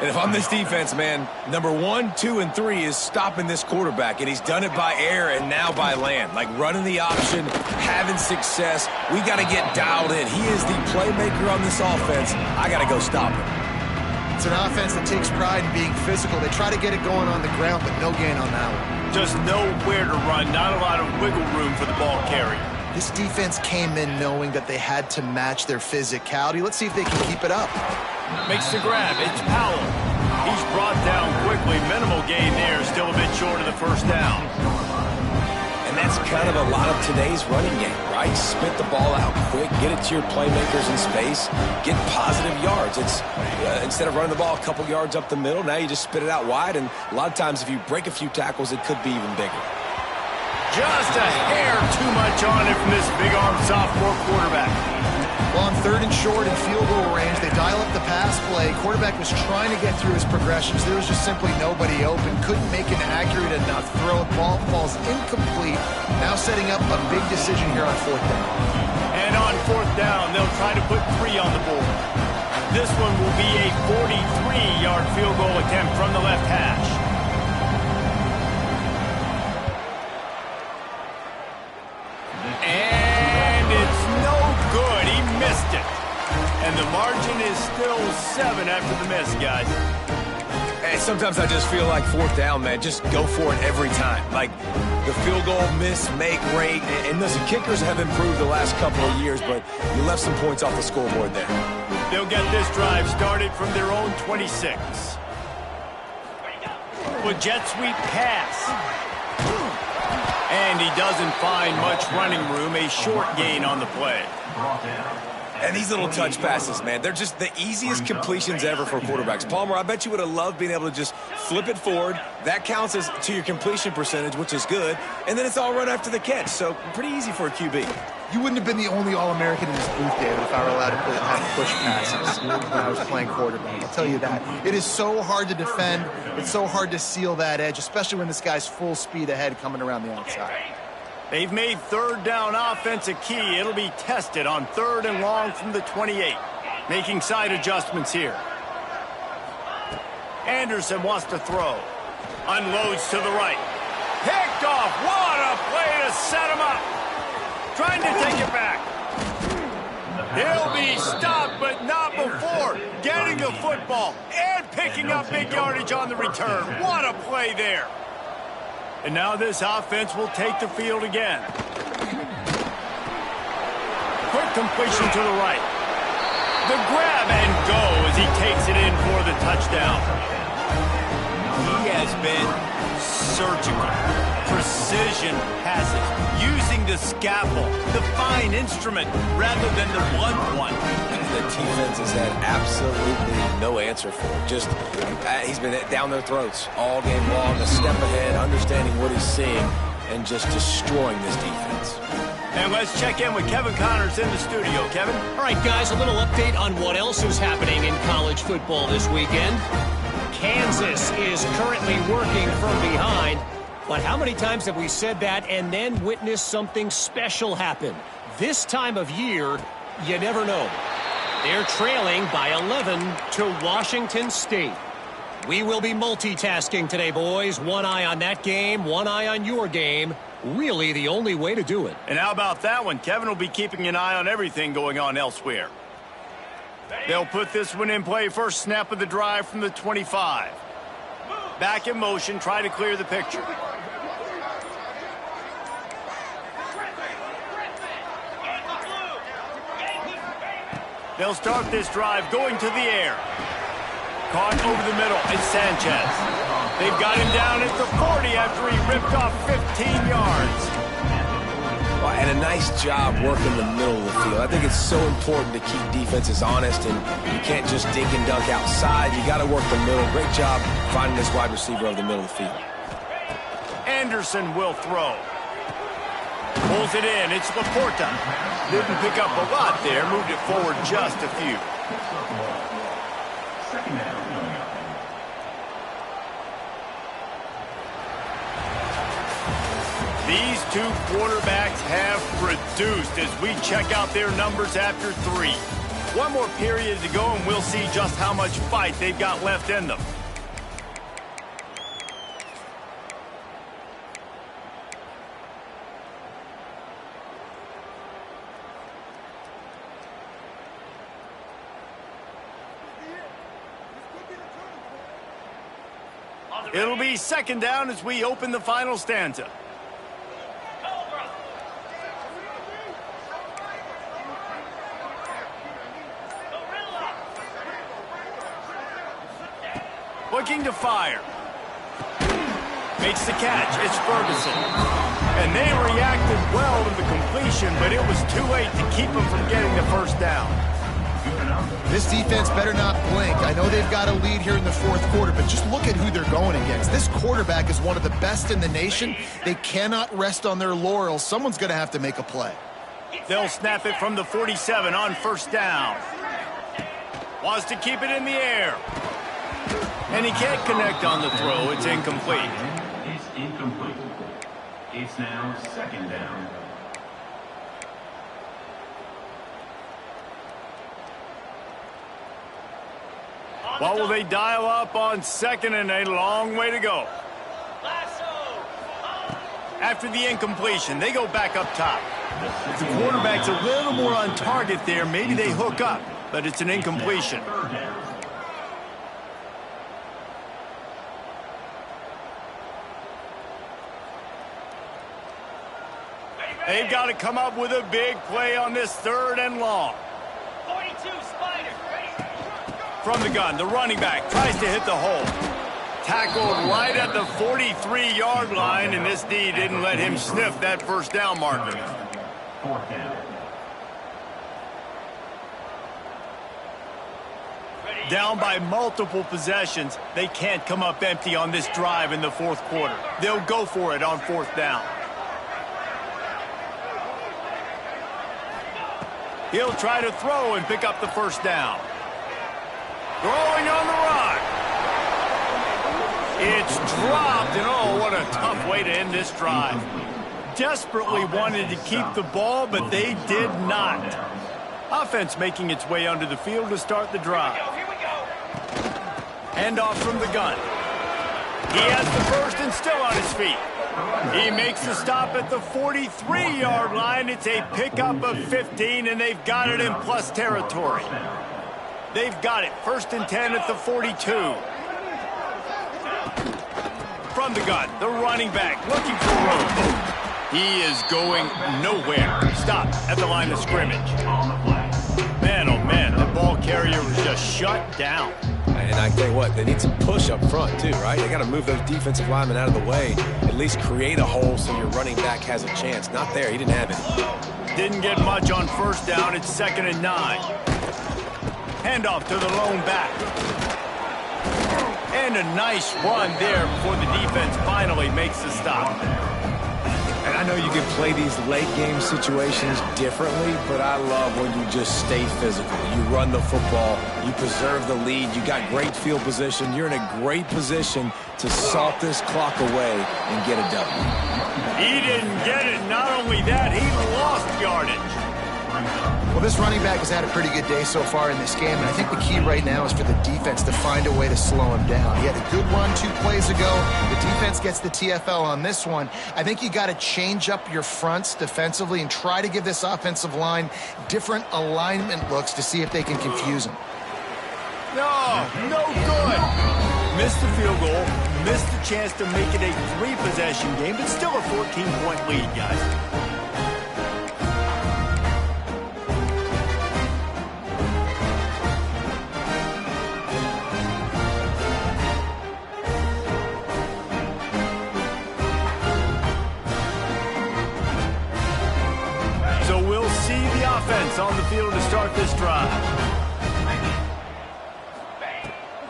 And if I'm this defense, man, number 1, 2, and 3 is stopping this quarterback. And he's done it by air and now by land. Like running the option, having success. We got to get dialed in. He is the playmaker on this offense. I got to go stop him. It's an offense that takes pride in being physical. They try to get it going on the ground, but no gain on that one. Just nowhere to run. Not a lot of wiggle room for the ball carrier. This defense came in knowing that they had to match their physicality. Let's see if they can keep it up. Makes the grab. It's Powell. He's brought down quickly. Minimal gain there. Still a bit short of the first down. And that's kind of a lot of today's running game, right? Spit the ball out quick, get it to your playmakers in space, get positive yards. It's instead of running the ball a couple yards up the middle, now you just spit it out wide, and a lot of times if you break a few tackles, it could be even bigger. Just a hair too much on it from this big-arm sophomore quarterback. Well, on 3rd and short and field goal range, they dial up the pass play. Quarterback was trying to get through his progressions. There was just simply nobody open. Couldn't make an accurate enough throw. Ball falls incomplete. Now setting up a big decision here on 4th down. And on 4th down, they'll try to put 3 on the board. This one will be a 43-yard field goal attempt from the left hash. And it's no good. He missed it. And the margin is still 7 after the miss, guys. Hey, sometimes I just feel like 4th down, man. Just go for it every time. Like the field goal miss, make rate. And listen, kickers have improved the last couple of years, but you left some points off the scoreboard there. They'll get this drive started from their own 26. With jet sweep pass. And he doesn't find much running room. A short gain on the play. And these little touch passes, man, they're just the easiest completions ever for quarterbacks. Palmer, I bet you would have loved being able to just flip it forward. That counts as to your completion percentage, which is good. And then it's all run after the catch. So pretty easy for a QB. You wouldn't have been the only All-American in this booth, David, if I were allowed to have push passes when I was playing quarterback. I'll tell you that. It is so hard to defend. It's so hard to seal that edge, especially when this guy's full speed ahead coming around the outside. They've made 3rd down offense a key. It'll be tested on 3rd and long from the 28. Making side adjustments here. Anderson wants to throw. Unloads to the right. Picked off. What a play to set him up. Trying to take it back. He'll be stopped, but not before getting the football and picking up big yardage on the return. What a play there. And now this offense will take the field again. Quick completion to the right. The grab and go as he takes it in for the touchdown. He has been surgical. Precision passes. Using the scalpel, the fine instrument, rather than the blunt one. The defense has had absolutely no answer for it. Just, he's been down their throats all game long, a step ahead, understanding what he's seeing, and just destroying this defense. And let's check in with Kevin Connors in the studio. Kevin? All right, guys, a little update on what else is happening in college football this weekend. Kansas is currently working from behind. But how many times have we said that and then witnessed something special happen? This time of year, you never know. They're trailing by 11 to Washington State. We will be multitasking today, boys. One eye on that game, one eye on your game. Really the only way to do it. And how about that one? Kevin will be keeping an eye on everything going on elsewhere. They'll put this one in play. First snap of the drive from the 25. Back in motion, try to clear the picture. They'll start this drive going to the air. Caught over the middle. It's Sanchez. They've got him down at the 40 after he ripped off 15 yards. Well, and a nice job working the middle of the field. I think it's so important to keep defenses honest, and you can't just dink and dunk outside. You got to work the middle. Great job finding this wide receiver over the middle of the field. Anderson will throw. Pulls it in. It's Laporta. Didn't pick up a lot there. Moved it forward just a few. These two quarterbacks have produced as we check out their numbers after 3. One more period to go and we'll see just how much fight they've got left in them. It'll be second down as we open the final stanza. Looking to fire. Makes the catch. It's Ferguson. And they reacted well to the completion, but it was too late to keep them from getting the first down. This defense better not blink. I know they've got a lead here in the fourth quarter, but just look at who they're going against. This quarterback is one of the best in the nation. They cannot rest on their laurels. Someone's going to have to make a play. They'll snap it from the 47 on first down. Wants to keep it in the air. And he can't connect on the throw. It's incomplete. It's incomplete. It's now second down. What will they dial up on second and a long way to go? After the incompletion, they go back up top. The quarterback's a little more on target there. Maybe they hook up, but it's an incompletion. They've got to come up with a big play on this third and long. 42, Spider. From the gun, the running back tries to hit the hole. Tackled right at the 43-yard line, and this D didn't let him sniff that first down marker. Fourth down. Down by multiple possessions, they can't come up empty on this drive in the fourth quarter. They'll go for it on fourth down. He'll try to throw and pick up the first down. Throwing on the run. It's dropped, and oh, what a tough way to end this drive. Desperately wanted to keep the ball, but they did not. Offense making its way onto the field to start the drive. Here we go. Handoff from the gun. He has the first and still on his feet. He makes the stop at the 43-yard line. It's a pickup of 15, and they've got it in plus territory. They've got it. First and 10 at the 42. From the gun, the running back looking for room. He is going nowhere. Stop at the line of scrimmage. Man, oh man, the ball carrier was just shut down. And I tell you what, they need some push up front too, right? They got to move those defensive linemen out of the way. At least create a hole so your running back has a chance. Not there. He didn't have it. Didn't get much on first down. It's second and 9. Handoff to the lone back. And a nice run there before the defense finally makes the stop. And I know you can play these late game situations differently, but I love when you just stay physical. You run the football, you preserve the lead, you got great field position, you're in a great position to salt this clock away and get a W. He didn't get it. Not only that, he lost yardage. Well, this running back has had a pretty good day so far in this game, and I think the key right now is for the defense to find a way to slow him down. He had a good run 2 plays ago. The defense gets the TFL on this one. I think you got to change up your fronts defensively and try to give this offensive line different alignment looks to see if they can confuse him. No good. Missed the field goal, missed the chance to make it a 3-possession game, but still a 14-point lead, guys. Offense on the field to start this drive.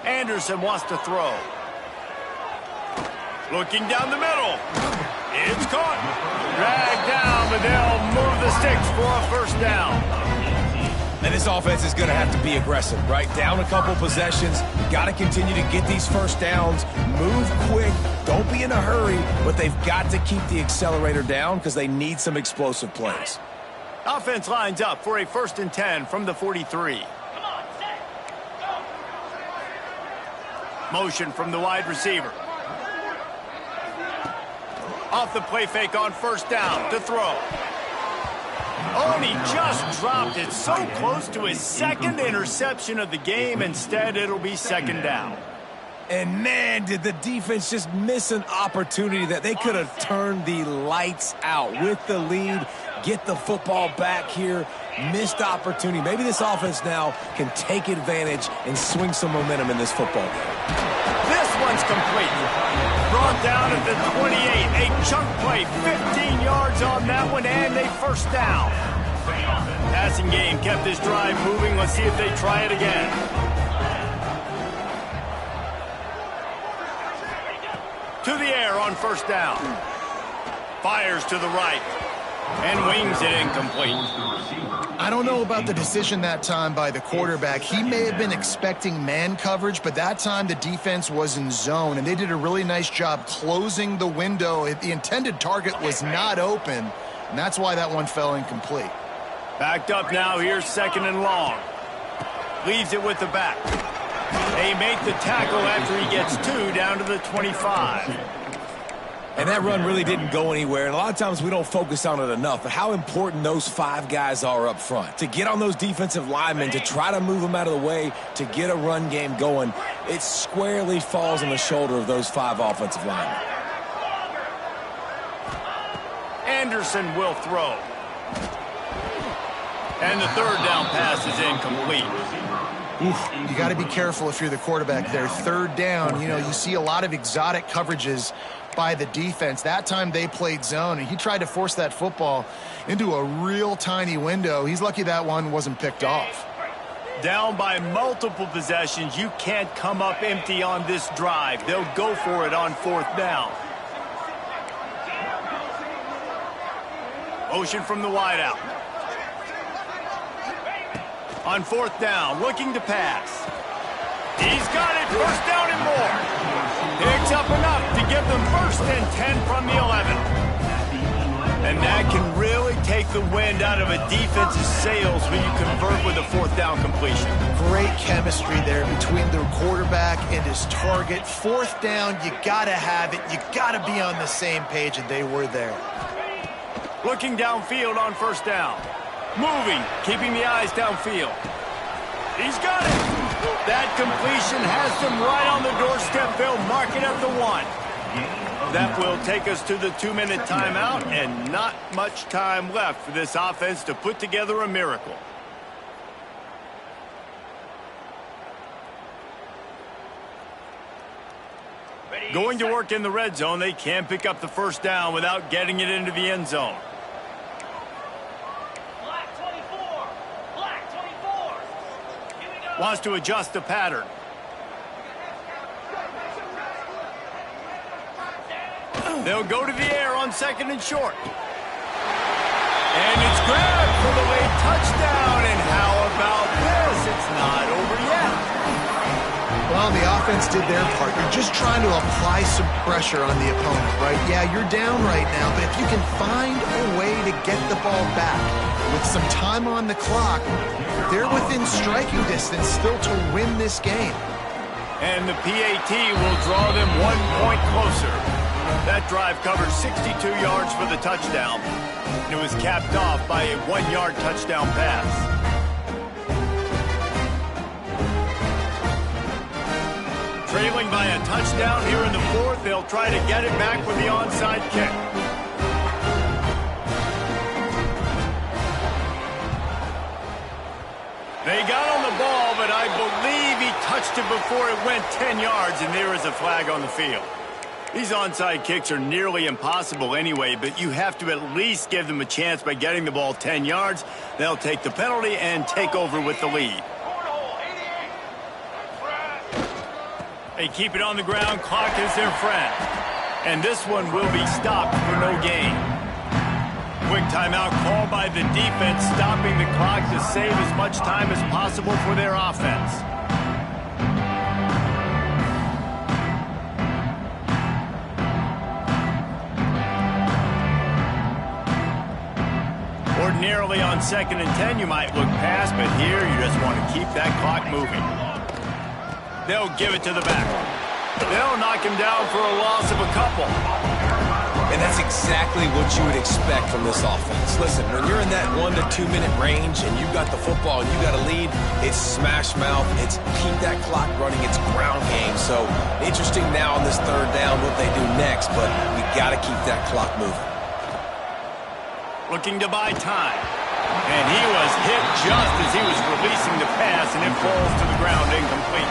Anderson wants to throw. Looking down the middle. It's caught. Dragged down, but they'll move the sticks for a first down. And this offense is going to have to be aggressive, right? Down a couple possessions. Got to continue to get these first downs. Move quick. Don't be in a hurry, but they've got to keep the accelerator down because they need some explosive plays. Offense lines up for a 1st and 10 from the 43. Come on, set, go. Motion from the wide receiver. Off the play fake on 1st down to throw. Oh, and he just dropped it so close to his 2nd interception of the game. Instead, it'll be 2nd down. And, man, did the defense just miss an opportunity that they could have turned the lights out with the lead, get the football back here, missed opportunity. Maybe this offense now can take advantage and swing some momentum in this football game. This one's complete. Brought down at the 28. A chunk play, 15 yards on that one, and a 1st down. Passing game kept this drive moving. Let's see if they try it again. To the air on 1st down. Fires to the right. And wings it incomplete. I don't know about the decision that time by the quarterback. He may have been expecting man coverage, but that time the defense was in zone, and they did a really nice job closing the window. The intended target was not open, and that's why that one fell incomplete. Backed up now. Here's 2nd and long. Leaves it with the back. They make the tackle after he gets 2 down to the 25. And that run really didn't go anywhere, and a lot of times we don't focus on it enough, but how important those 5 guys are up front. To get on those defensive linemen, to try to move them out of the way, to get a run game going, it squarely falls on the shoulder of those 5 offensive linemen. Anderson will throw. And the 3rd down pass is incomplete. You got to be careful if you're the quarterback there. 3rd down, you see a lot of exotic coverages by the defense. That time they played zone, and he tried to force that football into a real tiny window. He's lucky that one wasn't picked off. Down by multiple possessions. You can't come up empty on this drive. They'll go for it on 4th down. Motion from the wideout. On 4th down, looking to pass. He's got it, 1st down and more. Picks up enough to give them 1st and 10 from the 11. And that can really take the wind out of a defense's sails when you convert with a 4th down completion. Great chemistry there between the quarterback and his target. 4th down, you got to have it. You got to be on the same page, and they were there. Looking downfield on 1st down. Moving, keeping the eyes downfield. He's got it. That completion has them right on the doorstep. They'll mark it at the 1. That will take us to the 2-minute timeout, and not much time left for this offense to put together a miracle. Going to work in the red zone. They can't pick up the 1st down without getting it into the end zone. Wants to adjust the pattern. They'll go to the air on 2nd and short. And it's grabbed for the late touchdown. And how about this? It's not over yet. Well, the offense did their part. You're just trying to apply some pressure on the opponent, right? Yeah, you're down right now, but if you can find a way to get the ball back with some time on the clock, they're within striking distance still to win this game. And the PAT will draw them 1 point closer. That drive covered 62 yards for the touchdown. And it was capped off by a 1-yard touchdown pass. Trailing by a touchdown here in the 4th, they'll try to get it back with the onside kick. They got on the ball, but I believe he touched it before it went 10 yards, and there is a flag on the field. These onside kicks are nearly impossible anyway, but you have to at least give them a chance by getting the ball 10 yards. They'll take the penalty and take over with the lead. They keep it on the ground. Clock is their friend. And this one will be stopped for no gain. Quick timeout called by the defense, stopping the clock to save as much time as possible for their offense. Ordinarily on 2nd and 10, you might look past, but here you just want to keep that clock moving. They'll give it to the back. They'll knock him down for a loss of a couple. And that's exactly what you would expect from this offense. Listen, when you're in that 1 to 2 minute range and you got the football and you got a lead, it's smash mouth, it's keep that clock running, it's ground game. So interesting now on this 3rd down what they do next, but we got to keep that clock moving. Looking to buy time. And he was hit just as he was releasing the pass, and it falls to the ground incomplete.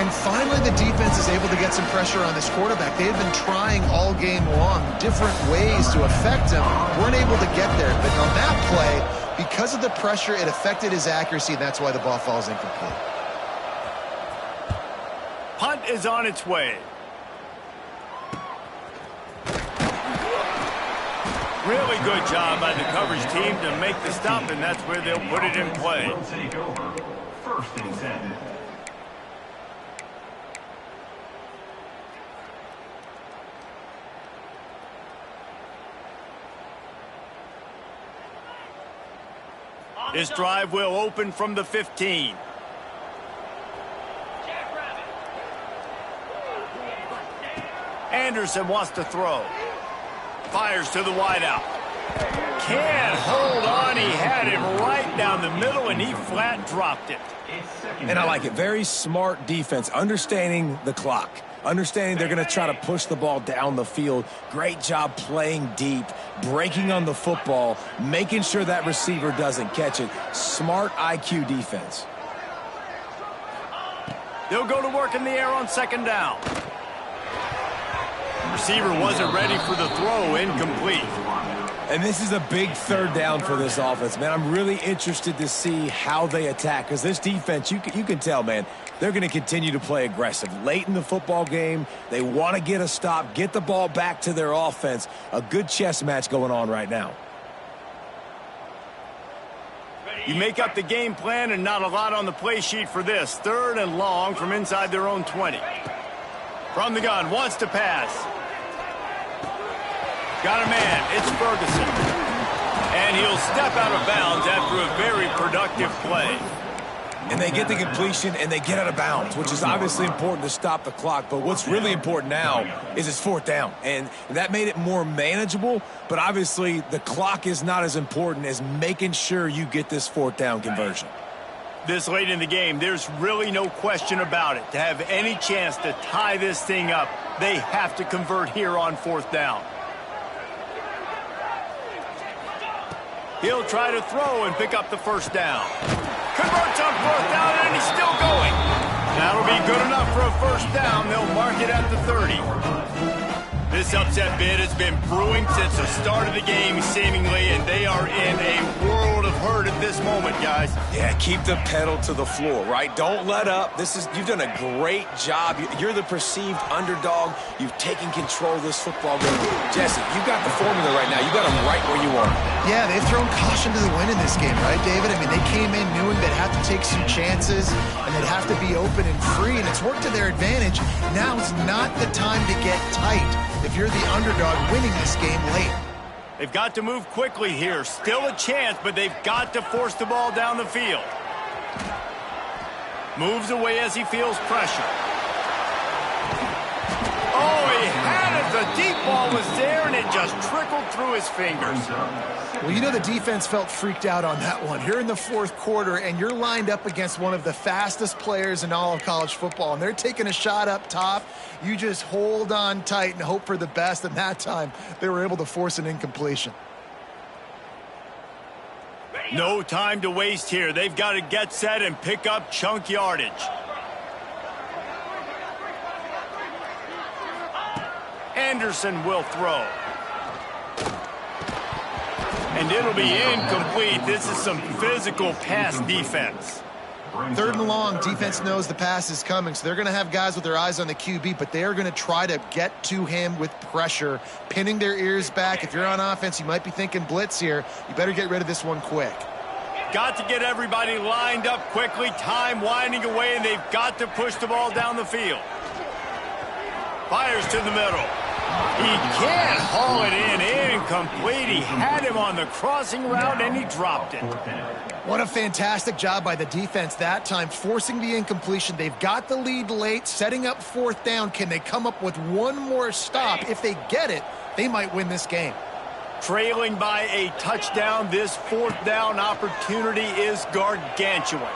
And finally, the defense is able to get some pressure on this quarterback. They had been trying all game long different ways to affect him. Weren't able to get there. But on that play, because of the pressure, it affected his accuracy, and that's why the ball falls incomplete. Punt is on its way. Really good job by the coverage team to make the stop, and that's where they'll put it in play. Will take over. 1st and 10. This drive will open from the 15. Anderson wants to throw. Fires to the wideout. Can't hold on. He had him right down the middle, and he flat dropped it. And I like it. Very smart defense, understanding the clock. Understanding they're going to try to push the ball down the field. Great job playing deep, breaking on the football, making sure that receiver doesn't catch it. Smart IQ defense. They'll go to work in the air on 2nd down. Receiver wasn't ready for the throw, incomplete. And this is a big 3rd down for this offense, man. I'm really interested to see how they attack, because this defense, you can tell, man, they're going to continue to play aggressive. Late in the football game, they want to get a stop, get the ball back to their offense. A good chess match going on right now. You make up the game plan and not a lot on the play sheet for this. 3rd and long from inside their own 20. From the gun, wants to pass. Got a man, it's Ferguson. And he'll step out of bounds after a very productive play. And they get the completion and they get out of bounds, which is obviously important to stop the clock. But what's really important now is it's 4th down. And that made it more manageable. But obviously the clock is not as important as making sure you get this 4th down conversion. This late in the game, there's really no question about it. To have any chance to tie this thing up, they have to convert here on 4th down. He'll try to throw and pick up the 1st down. Converts on 4th down, and he's still going. That'll be good enough for a 1st down. They'll mark it at the 30. This upset bid has been brewing since the start of the game, seemingly, and they are in a world of hurt at this this moment, guys. Yeah, keep the pedal to the floor, right? Don't let up. You've done a great job. You're the perceived underdog. You've taken control of this football game. Jesse, you've got the formula right now. You got them right where you are. Yeah, they've thrown caution to the wind in this game, right, David? I mean, they came in knowing they'd have to take some chances and they'd have to be open and free, and it's worked to their advantage. Now it's not the time to get tight if you're the underdog winning this game late. They've got to move quickly here. Still a chance, but they've got to force the ball down the field. Moves away as he feels pressure. Oh, he had it. The deep ball was there, and it just trickled through his fingers. Well, you know the defense felt freaked out on that one. You're in the fourth quarter, and you're lined up against one of the fastest players in all of college football, and they're taking a shot up top. You just hold on tight and hope for the best, and that time they were able to force an incompletion. No time to waste here. They've got to get set and pick up chunk yardage. Anderson will throw. And it'll be incomplete. This is some physical pass defense. Third and long, defense knows the pass is coming, so they're going to have guys with their eyes on the QB, but they are going to try to get to him with pressure, pinning their ears back. If you're on offense, you might be thinking blitz here. You better get rid of this one quick. Got to get everybody lined up quickly. Time winding away, and they've got to push the ball down the field. Fires to the middle. He can't haul it in. Incomplete. He had him on the crossing route, and he dropped it. What a fantastic job by the defense that time, forcing the incompletion. They've got the lead late, setting up fourth down. Can they come up with one more stop? If they get it, they might win this game. Trailing by a touchdown, this fourth down opportunity is gargantuan.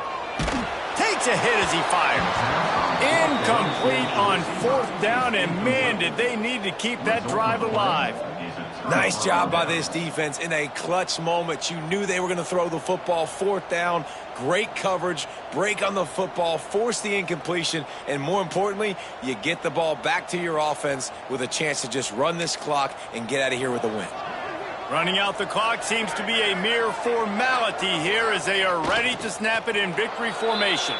Takes a hit as he fires. Incomplete on fourth down, and man, did they need to keep that drive alive. Nice job by this defense in a clutch moment. You knew they were going to throw the football. Fourth down, great coverage, break on the football, force the incompletion, and more importantly, you get the ball back to your offense with a chance to just run this clock and get out of here with a win. Running out the clock seems to be a mere formality here as they are ready to snap it in victory formation.